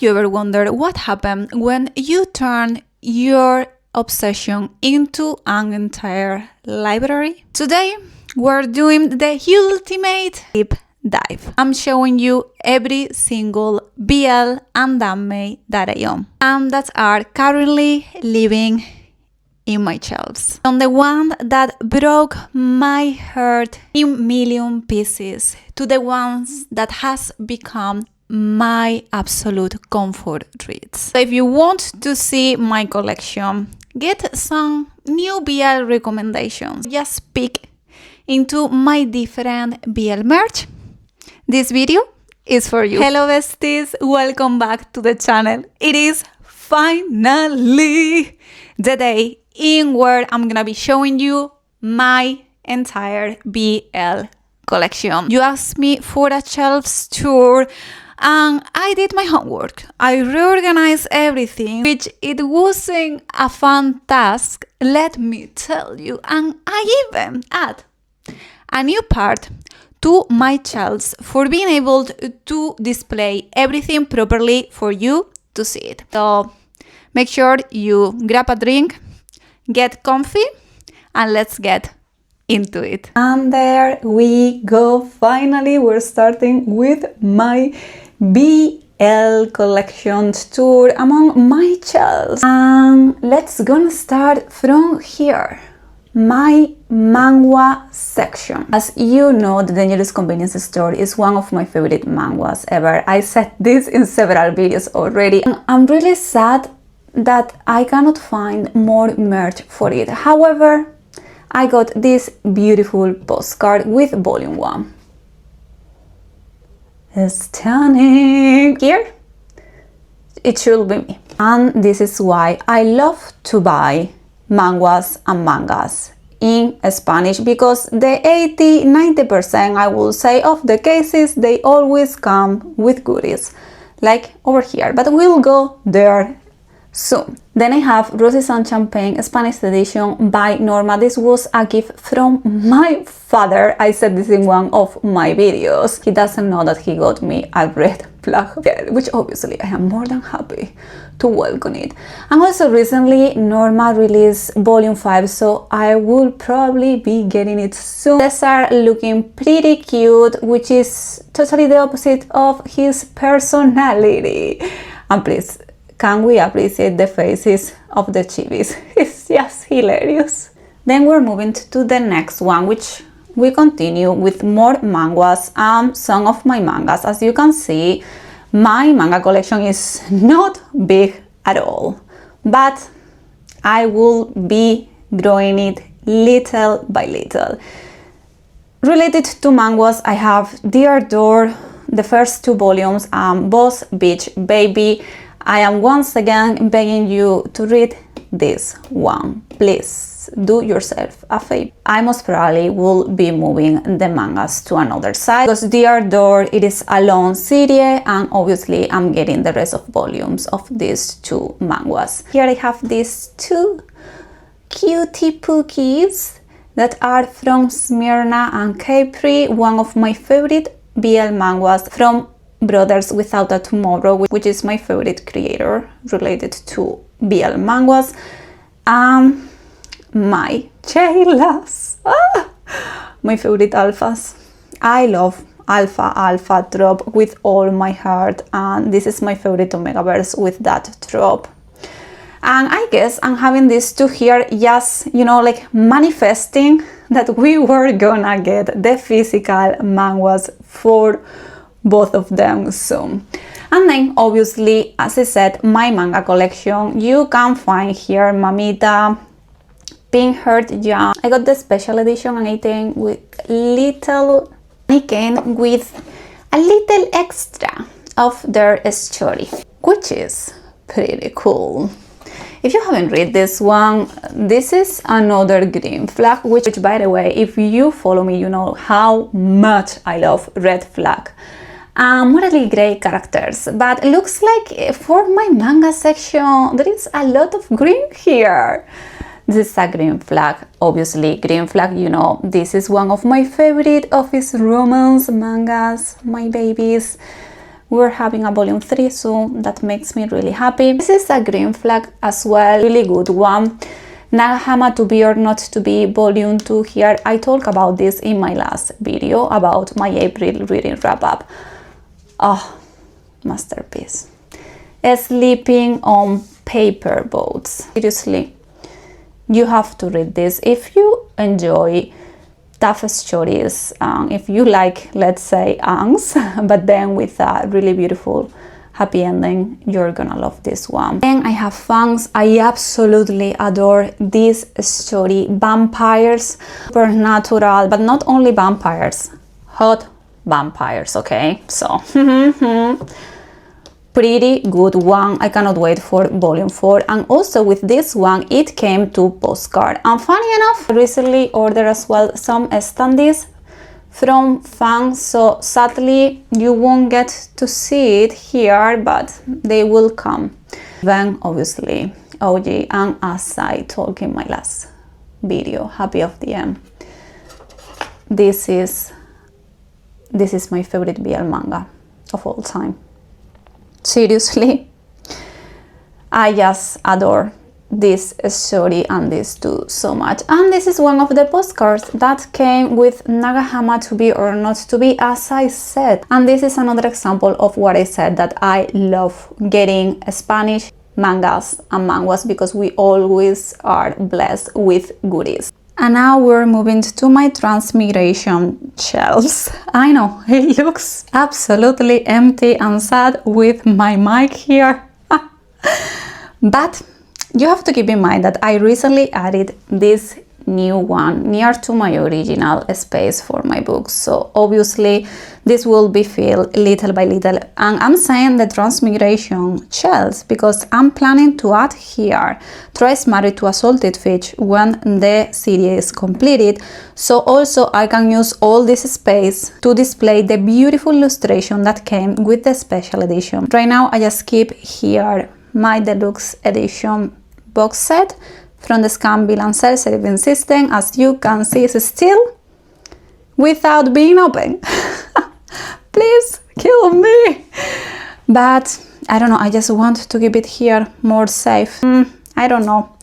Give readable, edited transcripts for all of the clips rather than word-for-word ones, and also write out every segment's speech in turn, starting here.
you ever wondered what happened when you turn your obsession into an entire library? Today, we're doing the ultimate deep dive. I'm showing you every single BL and Danmei that I own and that are currently living in my shelves. From the one that broke my heart in million pieces to the ones that has become my absolute comfort reads. So if you want to see my collection, get some new BL recommendations, just peek into my different BL merch, this video is for you. Hello besties, welcome back to the channel. It is finally the day in where I'm gonna be showing you my entire BL collection. You asked me for a shelves tour and I did my homework. I reorganized everything, which it wasn't a fun task, let me tell you. And I even add a new part to my shelves for being able to display everything properly for you to see it. So make sure you grab a drink, get comfy, and let's get into it. And there we go. Finally, we're starting with my BL collections tour among my shelves. And let's gonna start from here. My Manhwa section. As you know, the Dangerous Convenience Store is one of my favorite manhwas ever. I said this in several videos already. And I'm really sad that I cannot find more merch for it. However, I got this beautiful postcard with volume 1. Stunning! Here, it should be me. And this is why I love to buy manhwas and mangas in Spanish, because the 80-90% I will say of the cases, they always come with goodies, like over here, but we'll go there soon. Then I have Roses and Champagne Spanish edition by Norma. This was a gift from my father. I said this in one of my videos. He doesn't know that he got me a red flag, which obviously I am more than happy to welcome it. And also recently Norma released volume 5, so I will probably be getting it soon. These are looking pretty cute, which is totally the opposite of his personality. And please, can we appreciate the faces of the chibis? It's just hilarious. Then we're moving to the next one, which we continue with more manhwas and some of my mangas. As you can see, my manga collection is not big at all, but I will be growing it little by little. Related to manhwas, I have Dear Door, the first 2 volumes, Boss Beach Baby. I am once again begging you to read this one. Please do yourself a favor. I most probably will be moving the mangas to another side, because Dear Door, it is a long series, and obviously I'm getting the rest of volumes of these 2 manhwas. Here I have these 2 cutie pookies that are from Smyrna and Capri, one of my favorite BL manhwas from Brothers Without a Tomorrow, which is my favorite creator related to BL manhwas. My Chaylas, my favorite alphas. I love alpha drop with all my heart, and this is my favorite Omegaverse with that drop. And I guess I'm having these 2 here, just, you know, like manifesting that we were gonna get the physical manhwas for both of them soon. And then obviously, as I said, my manga collection. You can find here Mamita, Pink Heart Young. I got the special edition, and I think with little Niken with a little extra of their story, which is pretty cool. If you haven't read this one, this is another green flag, which by the way, if you follow me, you know how much I love red flag. Morally grey characters, but looks like for my manga section there is a lot of green here. This is a green flag, obviously green flag, you know, this is one of my favorite office romance mangas, my babies, we're having a volume 3 soon. That makes me really happy. This is a green flag as well, really good one. Nagahama to be or not to be volume 2 here. I talked about this in my last video about my April reading wrap up. Oh, masterpiece. Sleeping on paper boats. Seriously, you have to read this if you enjoy tough stories, if you like, let's say, angst, but then with a really beautiful happy ending. You're gonna love this one. Then I have fangs. I absolutely adore this story. Vampires, supernatural, but not only vampires, hot vampires, okay? So pretty good one. I cannot wait for volume 4. And also with this one, it came to postcard. And funny enough, I recently ordered as well some standees from fangs, so sadly you won't get to see it here, but they will come. Then obviously OG, and as I told in my last video, Happy of the End. This is my favorite BL manga of all time. Seriously, I just adore this story and these two so much. And this is one of the postcards that came with Nagahama to be or not to be, as I said. And this is another example of what I said, that I love getting Spanish mangas and manhwas because we always are blessed with goodies. And now we're moving to my transmigration shelves. I know, it looks absolutely empty and sad with my mic here. But you have to keep in mind that I recently added this new one near to my original space for my books. So obviously this will be filled little by little. And I'm saying the transmigration shells because I'm planning to add here Twice Married to a Salted Fish when the series is completed. So also I can use all this space to display the beautiful illustration that came with the special edition. Right now I just keep here my deluxe edition box set from the Scan, Bill and Sell saving system. As you can see, it's still without being open. Please kill me. But I don't know, I just want to keep it here more safe. I don't know.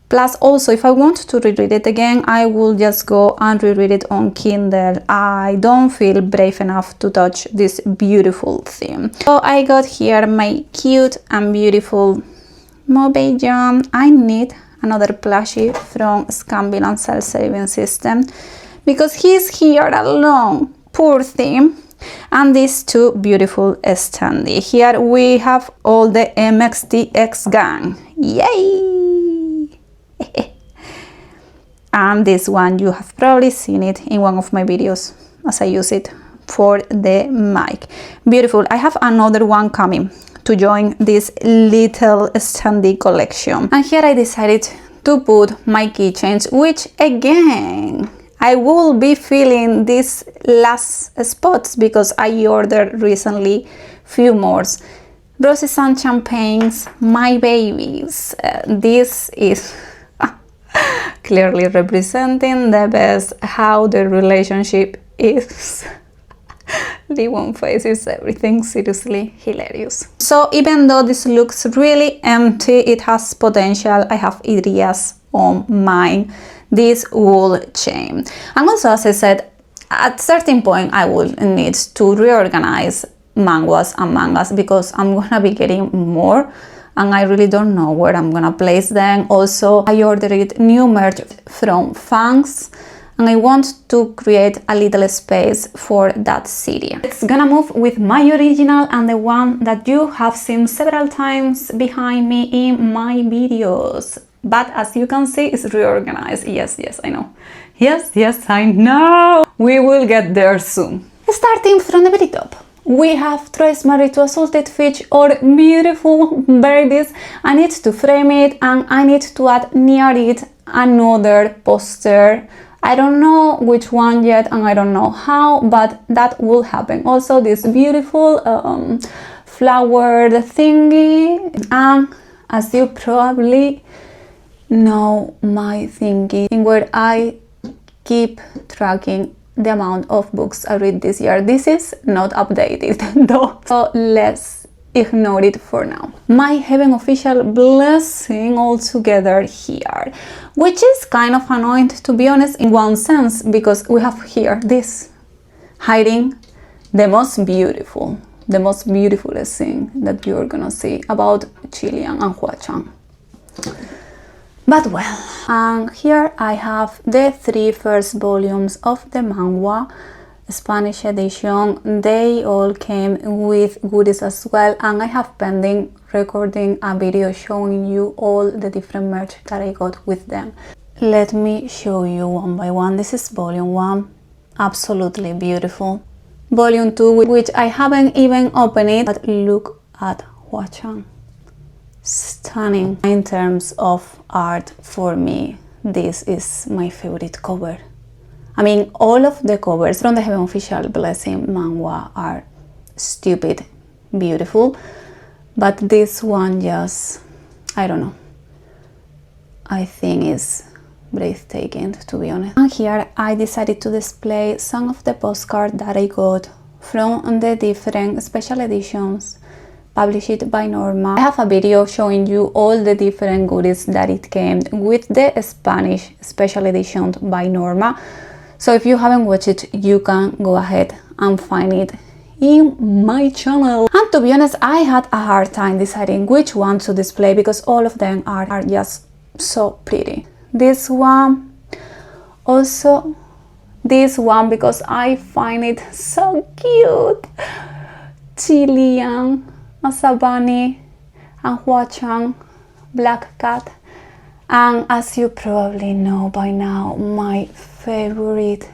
Plus also, if I want to reread it again, I will just go and reread it on Kindle. I don't feel brave enough to touch this beautiful theme. So I got here my cute and beautiful Moby John. I need another plushie from Scan, Bill and Sell saving system because he's here alone, poor thing. And these two beautiful standee. Here we have all the mdzs gang. Yay! And this one, you have probably seen it in one of my videos as I use it for the mic. Beautiful. I have another one coming to join this little standee collection. And here I decided to put my keychains, which again, I will be filling these last spots because I ordered recently few more. Roses and champagnes, my babies. This is clearly representing the best how the relationship is. The one face is everything, seriously hilarious. So even though this looks really empty, it has potential. I have ideas on mine. This wool chain. And also, as I said, at certain point I will need to reorganize manhwas and mangas because I'm gonna be getting more and I really don't know where I'm gonna place them. Also, I ordered new merch from Fangs and I want to create a little space for that series. It's gonna move with my original and the one that you have seen several times behind me in my videos. But as you can see, it's reorganized. Yes, I know. Yes, I know. We will get there soon. Starting from the very top, we have Twice Married to a Salted Fish, or beautiful babies. I need to frame it and I need to add near it another poster. I don't know which one yet and I don't know how, but that will happen. Also this beautiful flowered thingy. And as you probably know, my thingy where I keep tracking the amount of books I read this year. This is not updated though, so let's ignore it for now. My heaven official blessing all together here, which is kind of annoying to be honest in one sense, because we have here this hiding the most beautifulest thing that you're gonna see about Qiliang and Huachang. But well, and here I have the 3 first volumes of the Manhwa Spanish edition. They all came with goodies as well, and I have pending recording a video showing you all the different merch that I got with them. Let me show you one by one. This is volume 1, absolutely beautiful. Volume 2, which I haven't even opened it, but look at Huachang. Stunning. In terms of art, for me, this is my favorite cover. I mean, all of the covers from the Heaven Official Blessing Manhwa are stupid beautiful, but this one just, I don't know, I think is breathtaking, to be honest. And here I decided to display some of the postcards that I got from the different special editions published by Norma. I have a video showing you all the different goodies that it came with the Spanish special edition by Norma. So if you haven't watched it, you can go ahead and find it in my channel. And to be honest, I had a hard time deciding which one to display because all of them are just so pretty. This one, also this one, because I find it so cute. Qiliang, Asabani, and Huachang, Black Cat. And as you probably know by now, my favorite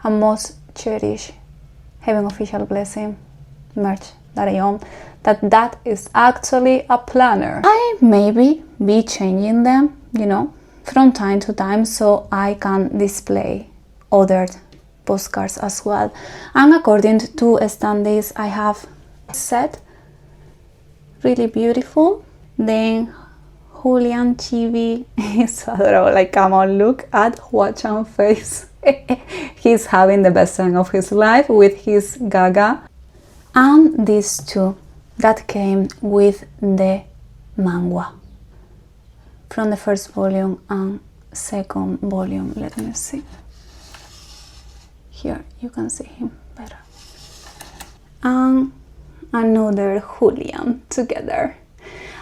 and most cherished Heaven Official Blessing merch that I own, that is actually a planner. I maybe be changing them, you know, from time to time, so I can display other postcards as well. And according to standees, I have set really beautiful. Then Julian Chibi is adorable. Like, come on, look at Huachang's face. He's having the best time of his life with his Gaga. And these two that came with the Manhwa from the first volume and second volume. Let me see. Here you can see him better. And another Julian together.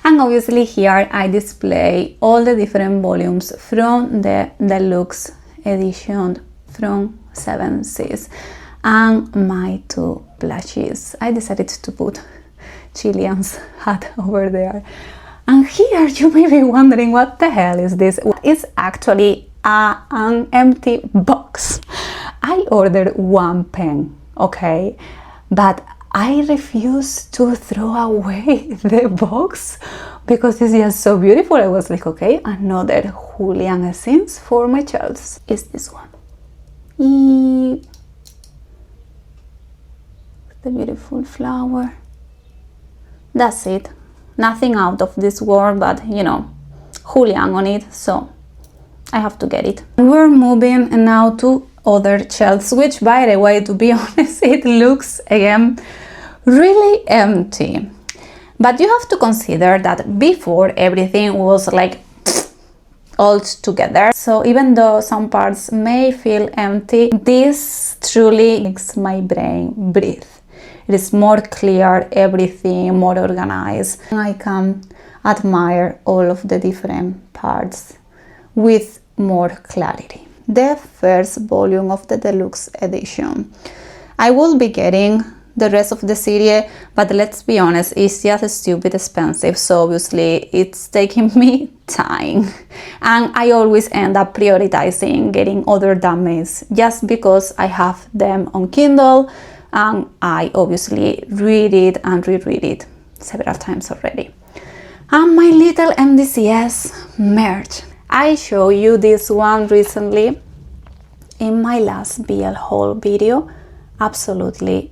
And obviously here I display all the different volumes from the deluxe edition from svsss and my two plushies. I decided to put Qiliang's hat over there. And here you may be wondering, what the hell is this? It's actually an empty box. I ordered one pen, okay, but I refuse to throw away the box because it's just so beautiful. I was like, okay, another Julian essence for my shelves is this one. The beautiful flower. That's it. Nothing out of this world, but you know, Julian on it, so I have to get it. We're moving now to other shelves, which, by the way, to be honest, it looks again really empty. But you have to consider that before everything was like all together. So even though some parts may feel empty, this truly makes my brain breathe. It is more clear, everything more organized. I can admire all of the different parts with more clarity. The first volume of the deluxe edition. I will be getting the rest of the series, but let's be honest, it's just stupid expensive, so obviously it's taking me time, and I always end up prioritizing getting other Danmeis just because I have them on Kindle and I obviously read it and reread it several times already. And my little mdzs merch. I showed you this one recently in my last BL haul video. Absolutely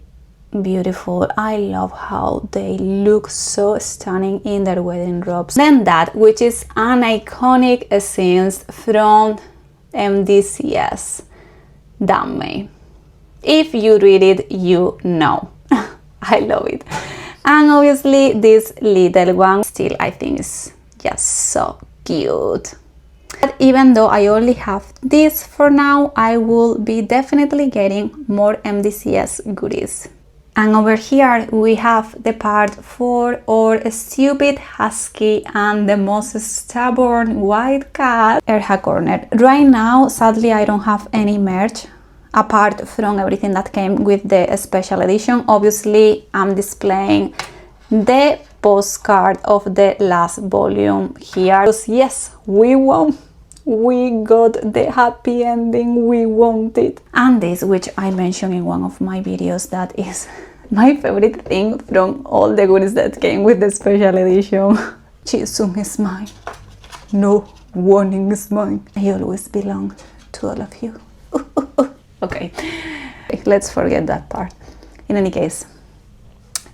beautiful. I love how they look so stunning in their wedding robes. Then that, which is an iconic essence from mdzs. Danmei. If you read it, you know. I love it. And obviously this little one still I think is just so cute. But even though I only have this for now, I will be definitely getting more mdzs goodies. And over here we have the part for our stupid husky and the most stubborn white cat, Erha corner. Right now, sadly, I don't have any merch apart from everything that came with the special edition. Obviously, I'm displaying the postcard of the last volume here. Because yes, we won. We got the happy ending we wanted. And this, which I mentioned in one of my videos, that is my favorite thing from all the goodies that came with the special edition. Chisung is mine. No warning is mine. I always belong to all of you. Okay, let's forget that part. In any case,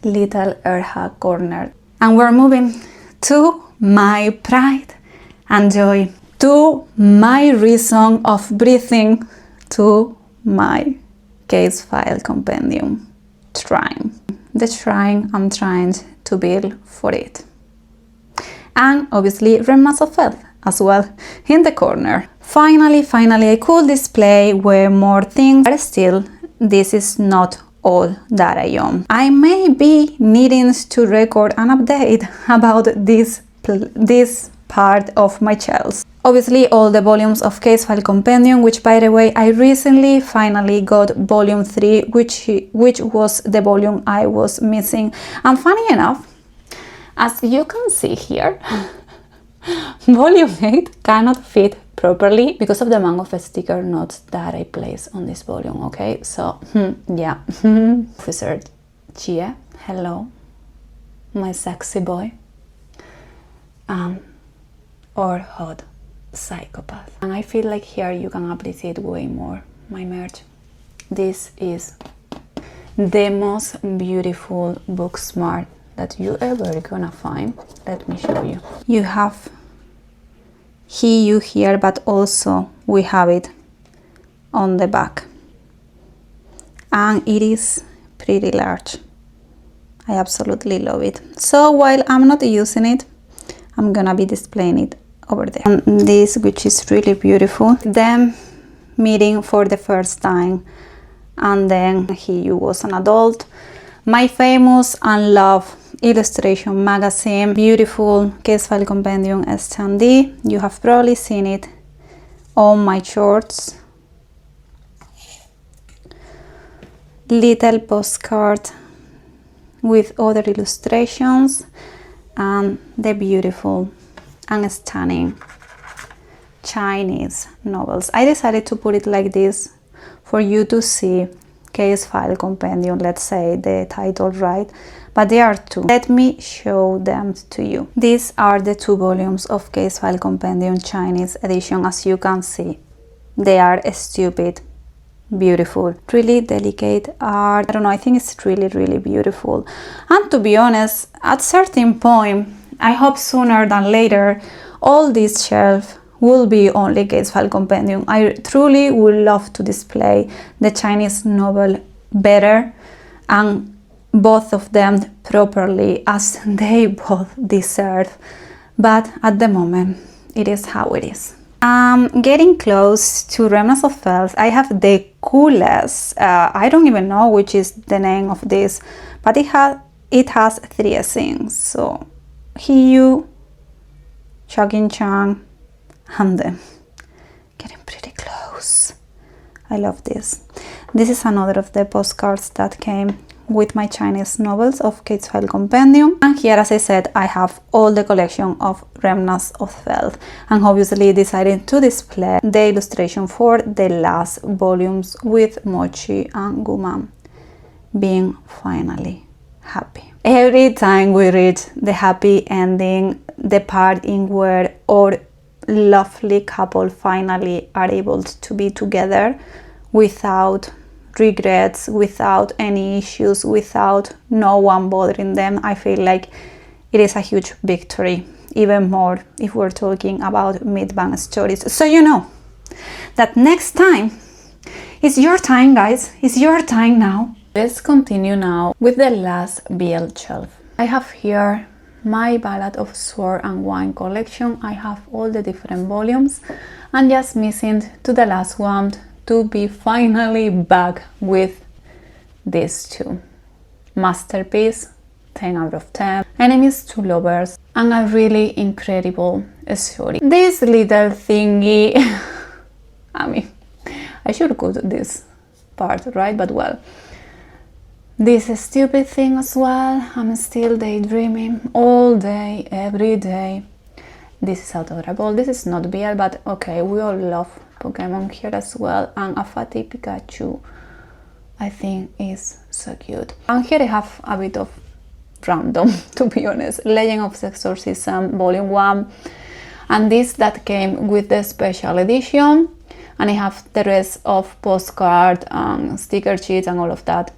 little erha corner. And we're moving to my pride and joy, to my reason of breathing, to my case file compendium shrine. The shrine I'm trying to build for it. And obviously remnants of health as well in the corner. Finally, I could display way more things, but still, this is not all that I own. I may be needing to record an update about this part of my shelves. Obviously, all the volumes of Case File Compendium, which by the way, I recently finally got volume 3, which was the volume I was missing. And funny enough, as you can see here, volume 8 cannot fit properly because of the amount of sticker notes that I place on this volume, okay? So, yeah. Officer Chia, hello, my sexy boy. Or hot psychopath. And I feel like here you can appreciate way more my merch. This is the most beautiful book smart that you ever gonna find. Let me show you. You have you here, but also we have it on the back, and it is pretty large. I absolutely love it. So while I'm not using it, I'm gonna be displaying it over there. And this, which is really beautiful, them meeting for the first time, and then he was an adult. My famous and loved illustration magazine, beautiful case file compendium S&D. You have probably seen it on my shorts. Little postcard with other illustrations and the beautiful and stunning Chinese novels. I decided to put it like this for you to see case file compendium, let's say the title right, but there are two. Let me show them to you. These are the 2 volumes of case file compendium Chinese edition. As you can see, they are stupid beautiful, really delicate art. I don't know, I think it's really beautiful. And to be honest, at certain point, I hope sooner than later, all this shelf will be only case file compendium. I truly would love to display the Chinese novel better and both of them properly, as they both deserve. But at the moment, it is how it is. Getting close to Remnants of Health, I have the coolest, I don't even know which is the name of this, but it has 3 things. So Hiyu, Chagin-chan, and then getting pretty close. I love this. This is another of the postcards that came with my Chinese novels of Case File Compendium. And here, as I said, I have all the collection of Remnants of Health, and obviously decided to display the illustration for the last volumes with Mochi and Guman being finally happy. Every time we reach the happy ending, the part in where our lovely couple finally are able to be together without regrets, without any issues, without no one bothering them, I feel like it is a huge victory, even more if we're talking about mid-bang stories. So you know that next time It's your time, guys. It's your time now. Let's continue now with the last BL shelf. I have here my Ballad of Sword and Wine collection. I have all the different volumes and just missing to the last one to be finally back with these two. Masterpiece, 10 out of 10. Enemies to Lovers, and a really incredible story. This little thingy, I mean, I should cut this part, right? But well, this stupid thing as well. I'm still daydreaming all day, every day. This is adorable. This is not BL, but okay, we all love Pokemon here as well. And a fatty Pikachu, I think, is so cute. And here I have a bit of random, to be honest. Legend of Exorcism Volume 1. And this that came with the special edition. And I have the rest of postcard and sticker sheets and all of that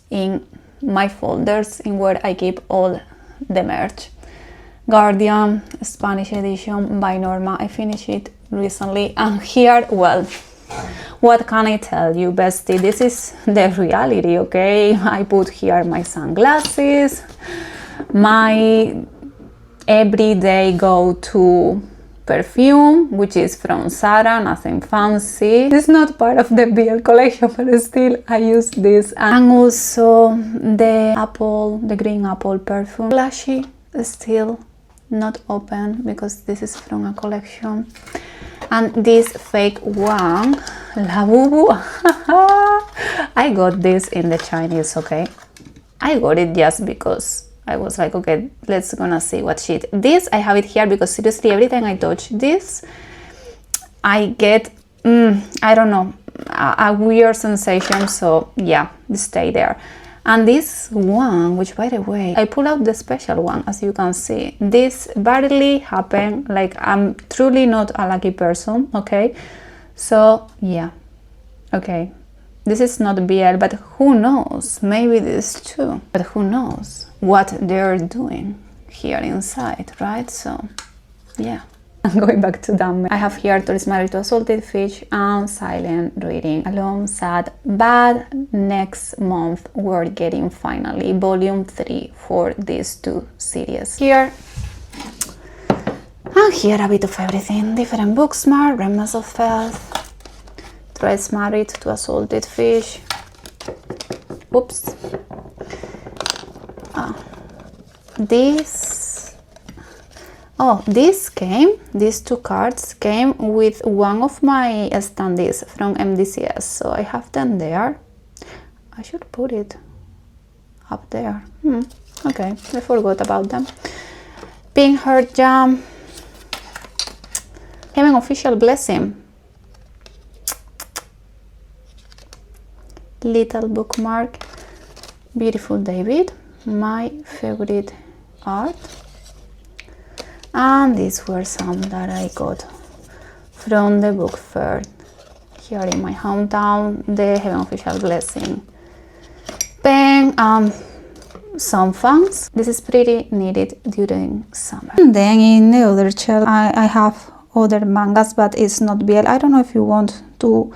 in my folders in where I keep all the merch. Guardian Spanish edition by Norma. I finished it recently. And here, well, what can I tell you, bestie? This is the reality, okay? I put here my sunglasses, my everyday go-to perfume, which is from Zara, nothing fancy. It's not part of the BL collection, but still I use this. And also the green apple perfume. Flashy, still not open because this is from a collection. And this fake one, Labubu. I got this in the Chinese, okay? I got it just because I was like, okay, let's gonna see what shit. This, I have it here because seriously, every time I touch this, I get, I don't know, a weird sensation. So yeah, stay there. And this one, which by the way, I pull out the special one, as you can see. This barely happened, like I'm truly not a lucky person, okay? So yeah, okay. This is not BL, but who knows? Maybe this too. But who knows what they're doing here inside, right? So yeah. I'm going back to Danmei. I have here To Is Married to a Salted Fish and Silent Reading alongside, but next month we're getting finally volume 3 for these two series. Here and here a bit of everything. Different Booksmart, Remnants of Faith, To Is Married to a Salted Fish. Oops. These two cards came with one of my standees from mdzs, so I have them there. I should put it up there. Okay, I forgot about them. Pink Heart Jam, Heaven Official Blessing, Little Bookmark, Beautiful David, my favorite art. And these were some that I got from the book fair here in my hometown. The Heaven Official Blessing pen, some fans. This is pretty needed during summer. And then in the other shelf I have other mangas, but it's not BL. I don't know if you want to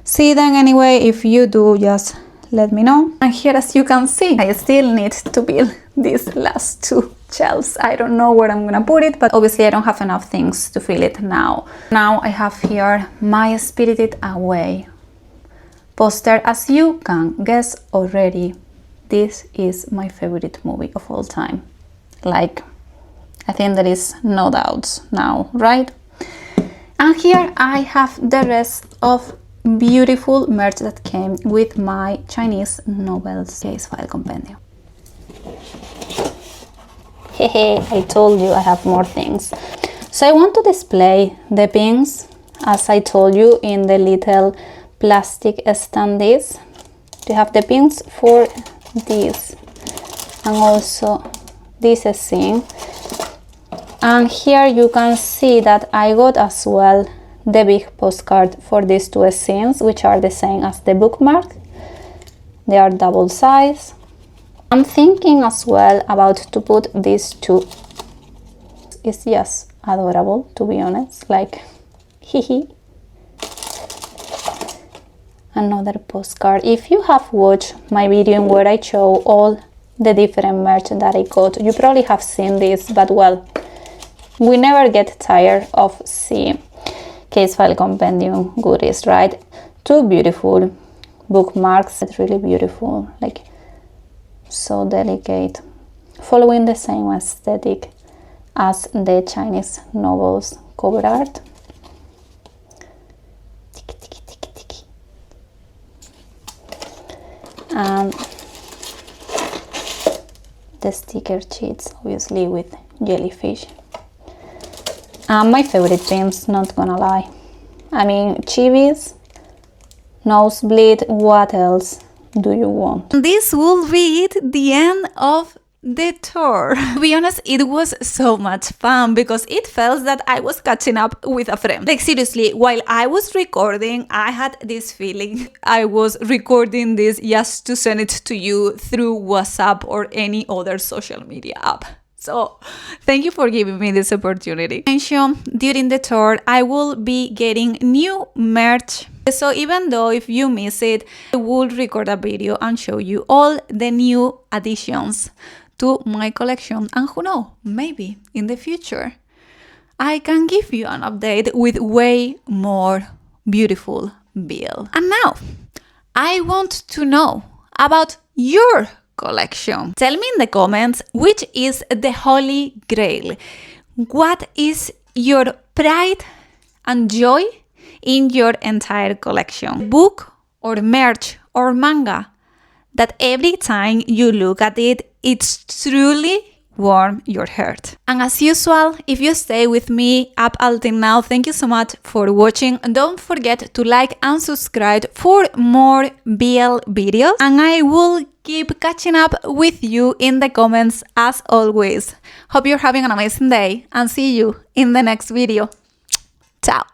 see them anyway. If you do, just let me know. And here, as you can see, I still need to build these last two shelves. I don't know where I'm gonna put it, but obviously I don't have enough things to fill it now. Now I have here my Spirited Away poster. As you can guess already, this is my favorite movie of all time. Like, I think there is no doubts now, right? And here I have the rest of beautiful merch that came with my Chinese novels case file compendium. Hehe, I told you I have more things. So I want to display the pins, as I told you, in the little plastic standees. You have the pins for this and also this scene. And here you can see that I got as well the big postcard for these two scenes, which are the same as the bookmark. They are double size. I'm thinking as well about to put these two. It's just adorable, to be honest, like, hee. another postcard. If you have watched my video where I show all the different merch that I got, you probably have seen this, but well, we never get tired of seeing case file compendium goodies, right? Two beautiful bookmarks. It's really beautiful, like so delicate, following the same aesthetic as the Chinese novels cover art. Tiki, tiki, tiki, tiki. And the sticker sheets, obviously with jellyfish. And my favorite dreams, not gonna lie. I mean, chibis, nosebleed, what else do you want? This will be the end of the tour. To be honest, it was so much fun because it felt that I was catching up with a friend. Like seriously, while I was recording, I had this feeling I was recording this just to send it to you through WhatsApp or any other social media app. So thank you for giving me this opportunity. During the tour, I will be getting new merch. So even though if you miss it, I will record a video and show you all the new additions to my collection. And who knows, maybe in the future, I can give you an update with way more beautiful BL. And now, I want to know about your collection. Tell me in the comments which is the holy grail. What is your pride and joy in your entire collection? Book or merch or manga that every time you look at it, it's truly warm your heart. And as usual, if you stay with me up until now, thank you so much for watching. Don't forget to like and subscribe for more BL videos, and I will keep catching up with you in the comments as always. Hope you're having an amazing day and see you in the next video. Ciao!